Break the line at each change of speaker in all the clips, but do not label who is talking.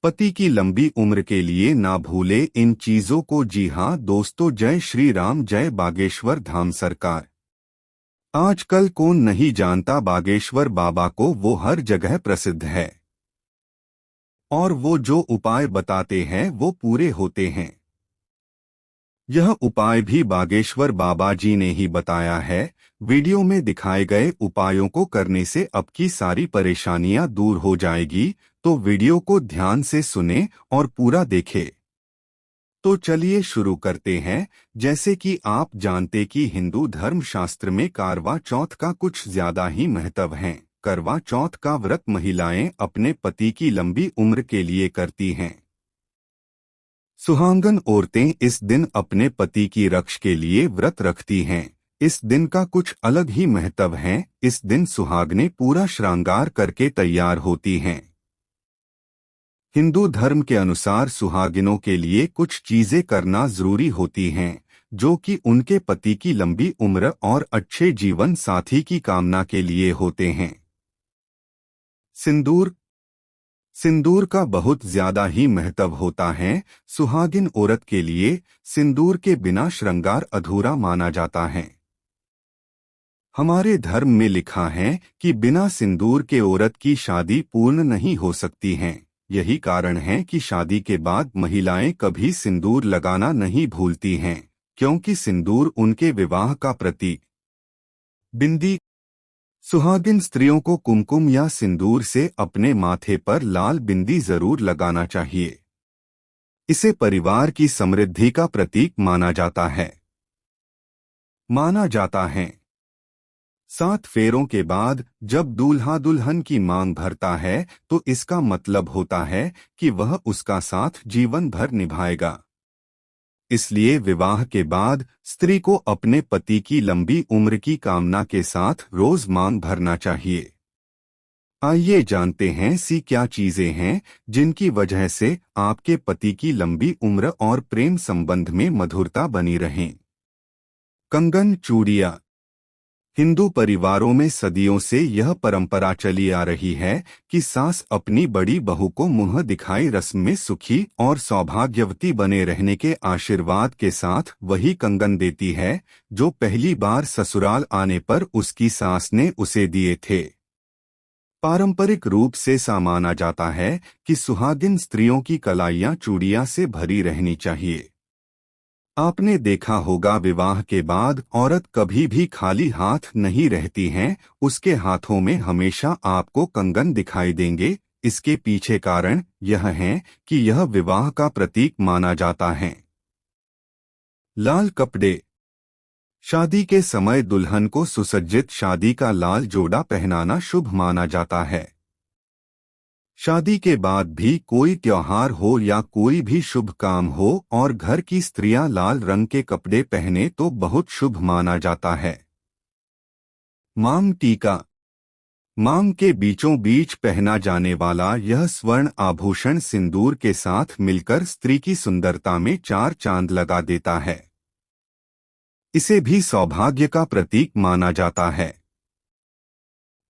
पति की लंबी उम्र के लिए ना भूले इन चीजों को। जी हाँ दोस्तों, जय श्री राम, जय बागेश्वर धाम सरकार। आजकल कौन नहीं जानता बागेश्वर बाबा को, वो हर जगह प्रसिद्ध है और वो जो उपाय बताते हैं वो पूरे होते हैं। यह उपाय भी बागेश्वर बाबा जी ने ही बताया है। वीडियो में दिखाए गए उपायों को करने से आपकी सारी परेशानियां दूर हो जाएगी, तो वीडियो को ध्यान से सुने और पूरा देखें। तो चलिए शुरू करते हैं। जैसे कि आप जानते कि हिंदू धर्म शास्त्र में करवा चौथ का कुछ ज्यादा ही महत्व है। करवा चौथ का व्रत महिलाएं अपने पति की लंबी उम्र के लिए करती हैं। सुहागन औरतें इस दिन अपने पति की रक्षा के लिए व्रत रखती हैं। इस दिन का कुछ अलग ही महत्व है। इस दिन सुहागनें पूरा श्रृंगार करके तैयार होती हैं। हिंदू धर्म के अनुसार सुहागिनों के लिए कुछ चीजें करना जरूरी होती हैं, जो कि उनके पति की लंबी उम्र और अच्छे जीवन साथी की कामना के लिए होते हैं। सिंदूर। सिंदूर का बहुत ज्यादा ही महत्व होता है। सुहागिन औरत के लिए सिंदूर के बिना श्रृंगार अधूरा माना जाता है। हमारे धर्म में लिखा है कि बिना सिंदूर के औरत की शादी पूर्ण नहीं हो सकती है। यही कारण है कि शादी के बाद महिलाएं कभी सिंदूर लगाना नहीं भूलती हैं, क्योंकि सिंदूर उनके विवाह का प्रतीक। बिंदी। सुहागिन स्त्रियों को कुमकुम या सिंदूर से अपने माथे पर लाल बिंदी जरूर लगाना चाहिए। इसे परिवार की समृद्धि का प्रतीक माना जाता है। 7 फेरों के बाद जब दूल्हा दुल्हन की मांग भरता है तो इसका मतलब होता है कि वह उसका साथ जीवन भर निभाएगा। इसलिए विवाह के बाद स्त्री को अपने पति की लंबी उम्र की कामना के साथ रोज मांग भरना चाहिए। आइए जानते हैं क्या चीजें हैं जिनकी वजह से आपके पति की लंबी उम्र और प्रेम संबंध में मधुरता बनी रहे। कंगन, चूड़ियां। हिंदू परिवारों में सदियों से यह परंपरा चली आ रही है कि सास अपनी बड़ी बहू को मुंह दिखाई रस्म में सुखी और सौभाग्यवती बने रहने के आशीर्वाद के साथ वही कंगन देती है जो पहली बार ससुराल आने पर उसकी सास ने उसे दिए थे। पारंपरिक रूप से माना जाता है कि सुहागिन स्त्रियों की कलाइयां चूड़ियां से भरी रहनी चाहिए। आपने देखा होगा विवाह के बाद औरत कभी भी खाली हाथ नहीं रहती हैं, उसके हाथों में हमेशा आपको कंगन दिखाई देंगे। इसके पीछे कारण यह है कि यह विवाह का प्रतीक माना जाता है। लाल कपड़े। शादी के समय दुल्हन को सुसज्जित शादी का लाल जोड़ा पहनाना शुभ माना जाता है। शादी के बाद भी कोई त्योहार हो या कोई भी शुभ काम हो और घर की स्त्रियां लाल रंग के कपड़े पहने तो बहुत शुभ माना जाता है। मांग टीका। मांग के बीचों बीच पहना जाने वाला यह स्वर्ण आभूषण सिंदूर के साथ मिलकर स्त्री की सुंदरता में 4 चांद लगा देता है। इसे भी सौभाग्य का प्रतीक माना जाता है।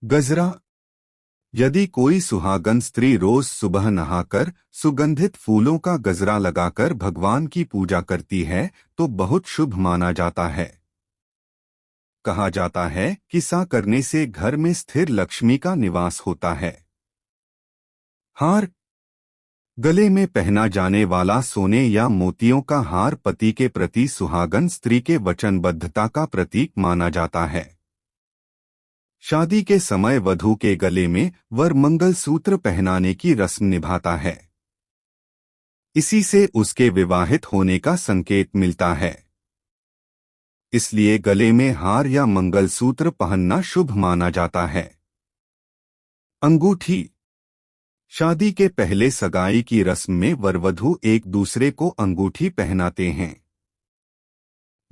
गजरा। यदि कोई सुहागन स्त्री रोज सुबह नहाकर सुगंधित फूलों का गजरा लगाकर भगवान की पूजा करती है तो बहुत शुभ माना जाता है। कहा जाता है कि ऐसा करने से घर में स्थिर लक्ष्मी का निवास होता है। हार। गले में पहना जाने वाला सोने या मोतियों का हार पति के प्रति सुहागन स्त्री के वचनबद्धता का प्रतीक माना जाता है। शादी के समय वधू के गले में वर मंगल सूत्र पहनाने की रस्म निभाता है। इसी से उसके विवाहित होने का संकेत मिलता है। इसलिए गले में हार या मंगलसूत्र पहनना शुभ माना जाता है। अंगूठी। शादी के पहले सगाई की रस्म में वर-वधू एक दूसरे को अंगूठी पहनाते हैं।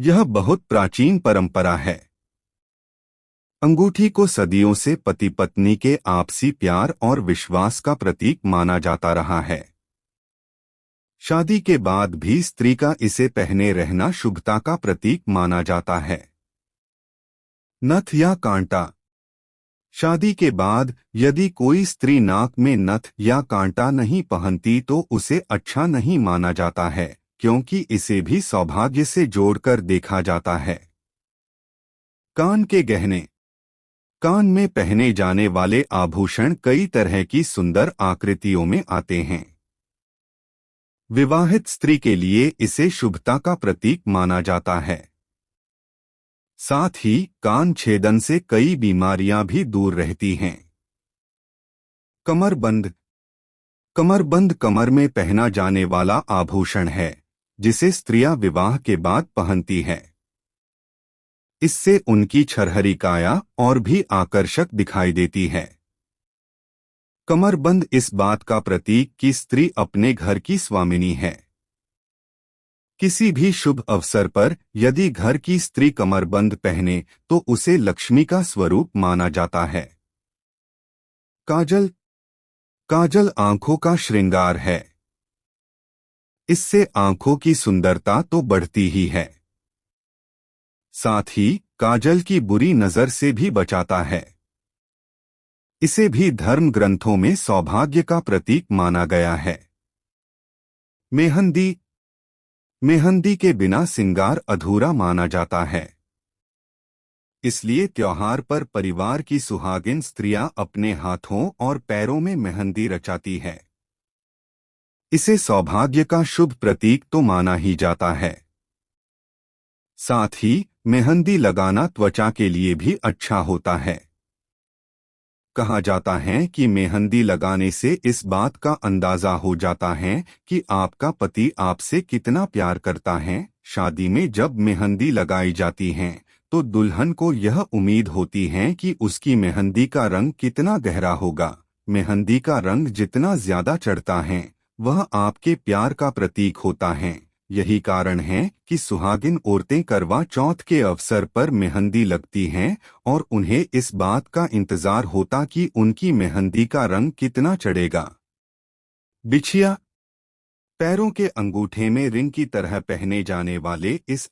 यह बहुत प्राचीन परंपरा है। अंगूठी को सदियों से पति पत्नी के आपसी प्यार और विश्वास का प्रतीक माना जाता रहा है। शादी के बाद भी स्त्री का इसे पहने रहना शुभता का प्रतीक माना जाता है। नथ या कांटा। शादी के बाद यदि कोई स्त्री नाक में नथ या कांटा नहीं पहनती तो उसे अच्छा नहीं माना जाता है, क्योंकि इसे भी सौभाग्य से जोड़कर देखा जाता है। कान के गहने। कान में पहने जाने वाले आभूषण कई तरह की सुंदर आकृतियों में आते हैं। विवाहित स्त्री के लिए इसे शुभता का प्रतीक माना जाता है। साथ ही कान छेदन से कई बीमारियां भी दूर रहती हैं। कमरबंद। कमरबंद कमर में पहना जाने वाला आभूषण है, जिसे स्त्रियां विवाह के बाद पहनती हैं। इससे उनकी छरहरी काया और भी आकर्षक दिखाई देती है। कमरबंद इस बात का प्रतीक कि स्त्री अपने घर की स्वामिनी है। किसी भी शुभ अवसर पर यदि घर की स्त्री कमरबंद पहने तो उसे लक्ष्मी का स्वरूप माना जाता है। काजल। काजल आंखों का श्रृंगार है। इससे आंखों की सुंदरता तो बढ़ती ही है, साथ ही काजल की बुरी नजर से भी बचाता है। इसे भी धर्म ग्रंथों में सौभाग्य का प्रतीक माना गया है। मेहंदी। मेहंदी के बिना सिंगार अधूरा माना जाता है। इसलिए त्योहार पर परिवार की सुहागिन स्त्रियां अपने हाथों और पैरों में मेहंदी रचाती है। इसे सौभाग्य का शुभ प्रतीक तो माना ही जाता है। साथ ही मेहंदी लगाना त्वचा के लिए भी अच्छा होता है। कहा जाता है कि मेहंदी लगाने से इस बात का अंदाजा हो जाता है कि आपका पति आपसे कितना प्यार करता है। शादी में जब मेहंदी लगाई जाती है तो दुल्हन को यह उम्मीद होती है कि उसकी मेहंदी का रंग कितना गहरा होगा। मेहंदी का रंग जितना ज्यादा चढ़ता है वह आपके प्यार का प्रतीक होता है। यही कारण है कि सुहागिन औरतें करवा चौथ के अवसर पर मेहंदी लगती हैं और उन्हें इस बात का इंतजार होता कि उनकी मेहंदी का रंग कितना चढ़ेगा। बिछिया। पैरों के अंगूठे में रिंग की तरह पहने जाने वाले इस